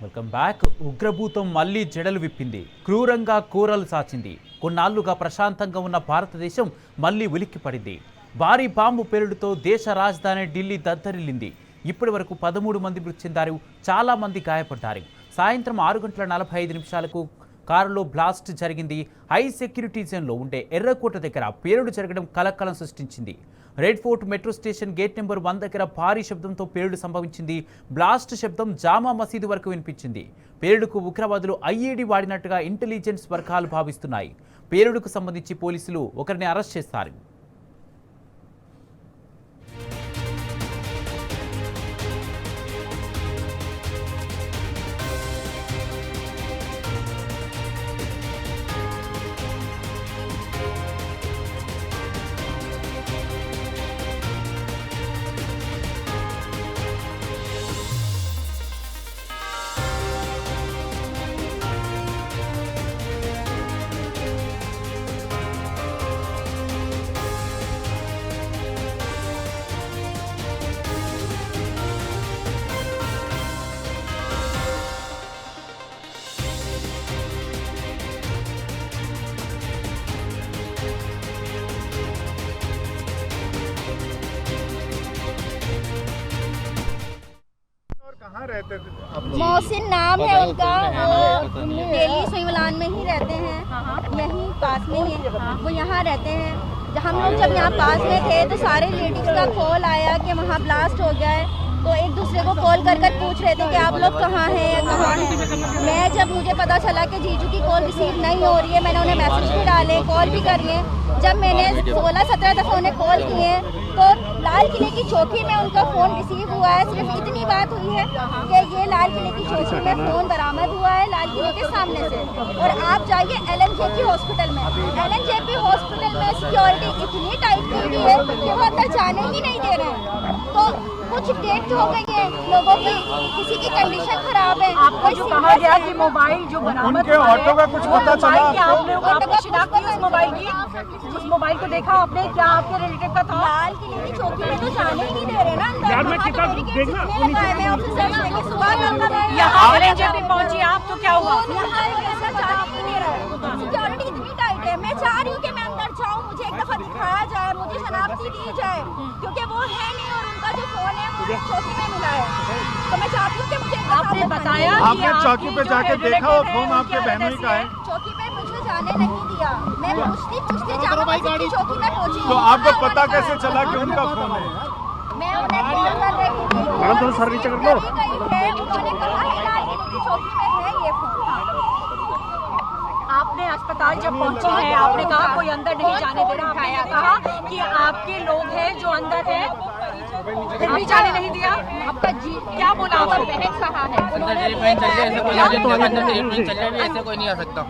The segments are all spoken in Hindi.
Welcome back. ఉగ్రభూతం మళ్లీ జడలు విప్పింది. క్రూరంగా కూరలు సాచింది. కొన్నాళ్లుగా ప్రశాంతంగా ఉన్న భారతదేశం మళ్లీ ఉలిక్కిపడింది. భారీ బాంబు పేలుడుతో దేశ రాజధాని ఢిల్లీ దద్దరిల్లింది. ఇప్పటి వరకు 13 మంది మృతి చెందారు, చాలా మంది గాయపడ్డారు. సాయంత్రం 6:45 కారులో బ్లాస్ట్ జరిగింది. హై సెక్యూరిటీ జోన్లో ఉండే ఎర్రకోట దగ్గర పేలుడు జరగడం కలకలం సృష్టించింది. Red fort metro station gate number 1 దగ్గర భారీ శబ్దంతో పేలుడు సంభవించింది. బ్లాస్ట్ శబ్దం జామా మసీదు వరకు వినిపించింది. పేలుడుకు ఉగ్రవాదులు ఐఈడీ వాడినట్టుగా ఇంటెలిజెన్స్ వర్గాలు భావిస్తున్నాయి. పేలుడుకు సంబంధించి పోలీసులు ఒకరిని అరెస్ట్ చేశారు. कहाँ रहते थे? मोहसिन नाम है उनका, वो दिल्ली सुईवलान में ही रहते हैं, यहीं पास में ही है, वो यहाँ रहते हैं। हम लोग जब यहाँ पास में थे तो सारे लेडीज का कॉल आया कि वहाँ ब्लास्ट हो गया है, तो एक दूसरे को कॉल कर कर पूछ रहे थे कि आप लोग कहाँ हैं या कहाँ हैं। मैं जब मुझे पता चला कि जीजू की कॉल रिसीव नहीं हो रही है, मैंने उन्हें मैसेज भी डाले, कॉल भी कर लिए। जब मैंने 16-17 दफ़ा उन्हें कॉल किए तो लाल किले की चौकी में उनका फ़ोन रिसीव हुआ है। सिर्फ इतनी बात हुई है कि ये लाल किले की चौकी में फ़ोन बरामद हुआ है लाल किले के सामने से। और आप जाइए LNJP हॉस्पिटल में, LNJP हॉस्पिटल में सिक्योरिटी इतनी टाइट की हुई है कि वो अंदर जाने ही नहीं दे रहे हैं। तो कुछ डेथ हो गई है लोगों की, किसी की कंडीशन खराब है। आपको जो कहा गया कि मोबाइल जो बरामद उनके ऑटो का कुछ पता चला आपने शिनाख्त की उस मोबाइल की? उस मोबाइल को देखा आपने? क्या आपके रिलेटिव का था? लाल किले की चौकी में तो जाने ही नहीं दे रहे ना अंदर। यार मैं कितना देखना यहाँ LNJP पहुंची आप तो क्या हुआ? सिक्योरिटी इतनी टाइट है, मैं चाह रही हूँ कि मैं अंदर जाऊँ, मुझे एक दफा दिखाया जाए, मुझे शनाख्ती दी जाए, क्योंकि वो है नहीं और उनका जो फोन है वो चौकी में मिला है। तो मैं चाहती हूँ कि मुझे आपने बताया आपने चौकी पे जाके देखा वो फोन आपके बहनों ही का है? चौकी पे मुझे जाने नहीं दिया, मैं पूछती जामा मस्जिद की चौकी में पहुंची। तो आपको पता कैसे चला कि उनका फोन है? मैं उन्हें कॉल कर रही थी, मैडम थोड़ा सर नीचे कर लो। उन्होंने कहा है लाल किले की चौकी में है ये फोन। आपने अस्पताल जब पहुंची है आपने कहा कोई अंदर नहीं जाने दे रहा, आपने कहा कि आपके लोग हैं जो अंदर हैं फिर भी जाने नहीं दिया। आपका जी क्या बोला? आपका बहन कहा है अंदर ट्रीटमेंट चल रहा है, अंदर ट्रीटमेंट चल रहा है भी ऐसे कोई नहीं आ सकता।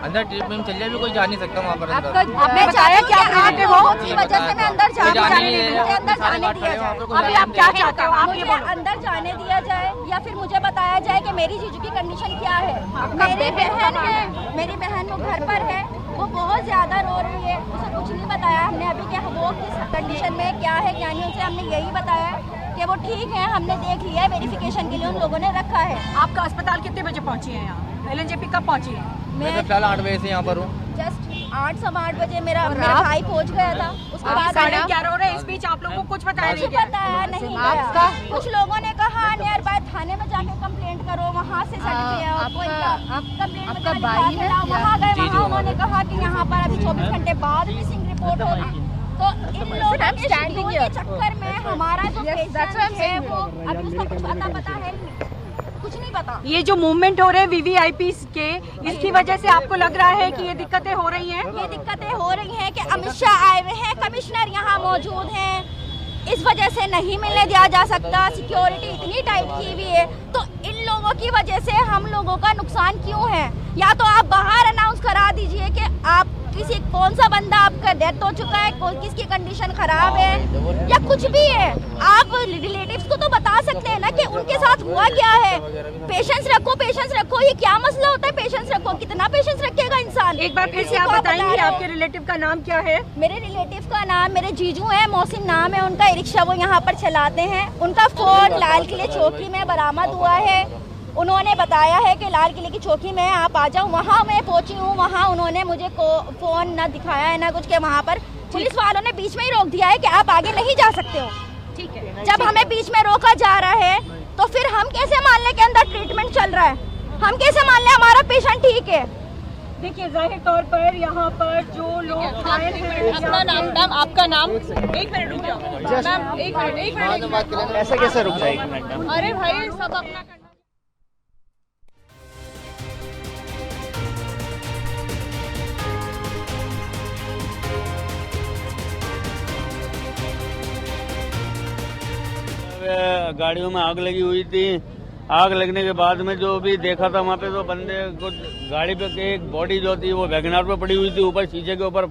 अंदर ट्रीटमेंट चल रहा है भी कोई जा नहीं सकता वहाँ पर अंदर। आपने बताया कि आप रिलेटिव हो की वजह से मैं अंदर जाने जाने नहीं नहीं मुझे अंदर जाने दिया जाए। अभी आप क्या चाहते हो? आप ये मुझे बोलो। अंदर जाने दिया जाए या फिर मुझे बताया जाए कि मेरी जीजू की कंडीशन क्या है। मेरी बहन है, मेरी बहन वो घर पर है, वो बहुत ज़्यादा रो रही है, उसे कुछ नहीं बताया हमने अभी कि वो किस कंडीशन में क्या है क्या नहीं। उसे हमने यही बताया कि वो ठीक है, हमने देख लिया है, वेरिफिकेशन के लिए उन लोगों ने रखा है। आपका अस्पताल कितने बजे पहुंची है यहाँ? LNJP कब पहुंची है? मैं तो फिलहाल 8 बजे से यहाँ पर हूँ। जस्ट 8-8:15 बजे मेरा भाई पहुंच गया था। उसके बाद 11:30 हो रहे हैं, इस बीच आप लोगों को कुछ बताया नहीं गया? बताया नहीं गया। कुछ लोगों ने कहा नियर बाय थाने में जाके कंप्लेंट करो, वहाँ से सर्टिफिकेट कंप्लेंट वहाँ गए, वहाँ उन्होंने कहा कि यहाँ पर अभी 24 घंटे बाद मिसिंग रिपोर्ट होगी। तो इन लोगों के चक्कर में हमारा जो पेशेंट है वो अभी उसको कुछ पता है कुछ नहीं पता। ये जो मूवमेंट हो रहे हैं VVIP के, इसकी वजह से आपको लग रहा है कि ये दिक्कतें हो रही हैं? ये दिक्कतें हो रही हैं कि अमित शाह आए हुए हैं, कमिश्नर यहाँ मौजूद हैं, इस वजह से नहीं मिलने दिया जा सकता। सिक्योरिटी इतनी टाइट की हुई है, तो इन लोगों की वजह से हम लोगों का नुकसान क्यों है? या तो आप बाहर अनाउंस करा दीजिए कि आप किसी कौन सा बंदा आपका डेथ हो चुका है, किसकी कंडीशन खराब है या कुछ भी है। आप रिलेटिव्स को तो बता सकते हैं ना कि उनके साथ हुआ क्या है। पेशेंस रखो, ये क्या मसला होता है? पेशेंस रखो, कितना पेशेंस रखेगा इंसान? एक बार फिर से आप बताएंगे आपके रिलेटिव का नाम क्या है? मेरे रिलेटिव का नाम, मेरे जीजू है, मोहसिन नाम है उनका, रिक्शा वो यहाँ पर चलाते हैं। उनका फोन लाल किले चौकी में बरामद हुआ है। उन्होंने बताया है कि लाल किले की चौकी में आप आ जाओ। वहाँ मैं पहुंची हूँ, वहाँ उन्होंने मुझे फोन ना दिखाया है ना कुछ के। वहाँ पर पुलिस वालों ने बीच में ही रोक दिया है कि आप आगे नहीं जा सकते हो। ठीक है, जब हमें बीच में रोका जा रहा है तो फिर हम कैसे मान लें कि अंदर ट्रीटमेंट चल रहा है? हम कैसे मान लें हमारा पेशेंट ठीक है? देखिए जाहिर तौर पर यहाँ पर जो लोग घायल हैं, अपना नाम, मैम आपका नाम, एक मिनट रुक जाओ मैम, एक मिनट ऐसे कैसे रुक जाएगी मैडम? अरे भाई सब अपना करना। गाड़ियों में आग लगी हुई थी। आग लगने के बाद में जो भी देखा था वहाँ पे तो बंदे कुछ गाड़ी पे एक बॉडी जो थी वो वैगनार पे पड़ी हुई थी, ऊपर शीशे के ऊपर,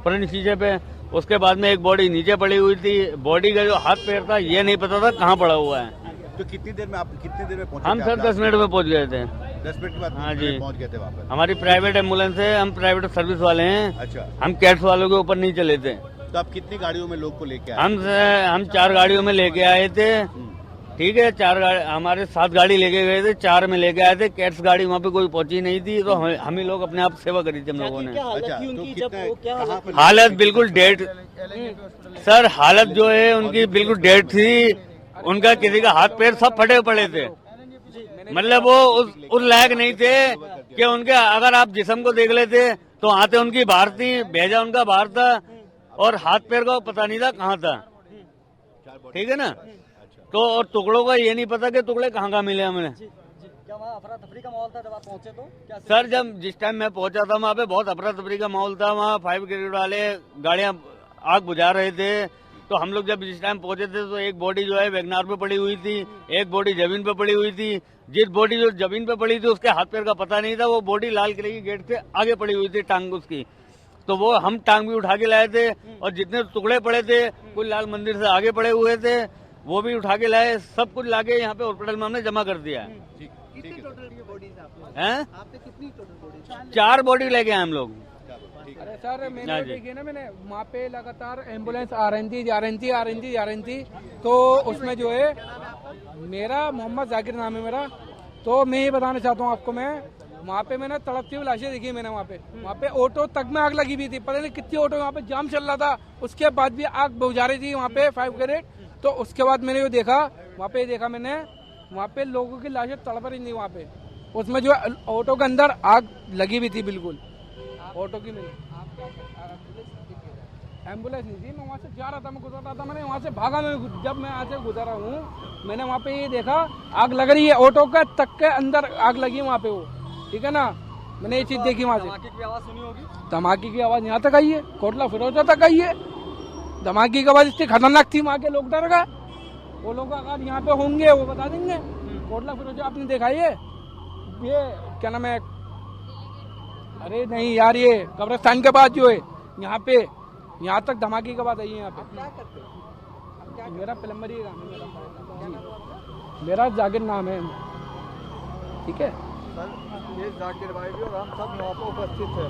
फ्रंट शीशे पे। उसके बाद में एक बॉडी नीचे पड़ी हुई थी। बॉडी का जो हाथ पैर था ये नहीं पता था कहाँ पड़ा हुआ है। तो कितनी देर में पहुंचे? हम सर 10 मिनट में पहुँच गए थे। 10 मिनट के बाद हाँ जी, पहुंच गए थे वहाँ पर। हमारी प्राइवेट एम्बुलेंस है, हम प्राइवेट सर्विस वाले हैं। अच्छा, हम कैट्स वालों के ऊपर नहीं चले थे। तो आप कितनी गाड़ियों में लोग को लेके आए? हम 4 गाड़ियों में लेके आए थे। ठीक है, 4 गाड़ी, हमारे 7 गाड़ी लेके गए थे, 4 में लेके आए थे। कैट्स गाड़ी वहाँ पे कोई पहुंची नहीं थी, तो हम ही लोग अपने आप सेवा करी थी हम लोगों ने। अच्छा, तो कहाँ पर? हालत बिल्कुल डेड सर, हालत जो है उनकी बिल्कुल डेड थी। उनका किसी का हाथ पैर सब फटे पड़े थे। मतलब वो उस लायक नहीं थे कि उनके, अगर आप जिस्म को देख लेते तो आते उनकी बाहर थी, भेजा उनका बाहर था, और हाथ पैर का पता नहीं था कहाँ था। ठीक है ना, तो और टुकड़ों का ये नहीं पता कि टुकड़े कहाँ कहाँ मिले हमें। क्या वहाँ अफरा तफरी का माहौल था जब आप पहुंचे तो? क्या सर जिस टाइम मैं पहुंचा था वहाँ पे बहुत अफरा तफरी का माहौल था। वहाँ 5 ब्रिगेड वाले गाड़ियाँ आग बुझा रहे थे। तो हम लोग जब जिस टाइम पहुंचे थे तो एक बॉडी जो है वैगनार पे पड़ी हुई थी, एक बॉडी जमीन पे पड़ी हुई थी। जिस बॉडी जो जमीन पे पड़ी थी उसके हाथ पैर का पता नहीं था। वो बॉडी लाल किले की गेट से आगे पड़ी हुई थी, टांग उसकी। तो वो हम टांग भी उठा के लाए थे, और जितने टुकड़े पड़े थे कुछ लाल मंदिर से आगे पड़े हुए थे वो भी उठा के लाए। सब कुछ लाके यहाँ पे हॉस्पिटल में हमने जमा कर दिया है। कितनी टोटल ये बॉडीज हैं? आपने कितनी टोटल बॉडीज? 4 बॉडी लेके आए हम लोग। अरे सर मैंने हाँ जी। देखिए ना, मैंने वहाँ पे लगातार एम्बुलेंस आ रही थी, जा रही थी। तो उसमें जो है, मेरा मोहम्मद जाकिर नाम है मेरा। तो मैं ये बताना चाहता हूँ आपको, मैं वहाँ पे मैंने तड़पती हुई लाशें देखी। मैंने वहाँ पे ऑटो तक में आग लगी हुई थी। पता नहीं कितनी ऑटो, वहाँ पे जाम चल रहा था, उसके बाद भी आग बुझा रही थी वहाँ पे 5 ब्रिगेड। तो उसके बाद मैंने जो देखा वहाँ पे, मैंने वहाँ पे लोगों की लाशें तड़प रही थी वहाँ पे। उसमें जो ऑटो के अंदर आग लगी हुई थी बिल्कुल, ऑटो की नहीं। एम्बुलेंस नहीं थी, मैं वहाँ से जा रहा था, मैं गुजर रहा था, मैंने वहाँ से भागा। मैं जब मैं यहाँ से गुजरा हूँ, मैंने वहाँ पे ये देखा आग लग रही है, ऑटो के तक के अंदर आग लगी है वहाँ पे वो। ठीक है ना, मैंने ये चीज देखी वहाँ से। धमाके की आवाज सुनी होगी? धमाके की आवाज यहाँ तक आई है, कोटला फिरोजा तक आई है। धमाके की आवाज इतनी खतरनाक थी, वहाँ के लोग डर गए। वो लोग अगर यहाँ पे होंगे वो बता देंगे। कोटला फिरोजा आपने देखा ये क्या नाम है? अरे नहीं यार, ये कब्रिस्तान के बाद जो है यहाँ पे, यहाँ तक धमाके की बात आई है यहाँ पे। क्या करते हो? मेरा प्लम्बरी काम है, मेरा जाकिर नाम है। ठीक है सर, ये जाकिर भाई भी और हम सब वहाँ पर उपस्थित थे।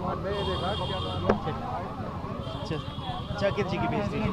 हमने ये देखा क्या नाम है, जाकिर जी की बेइज्जती की।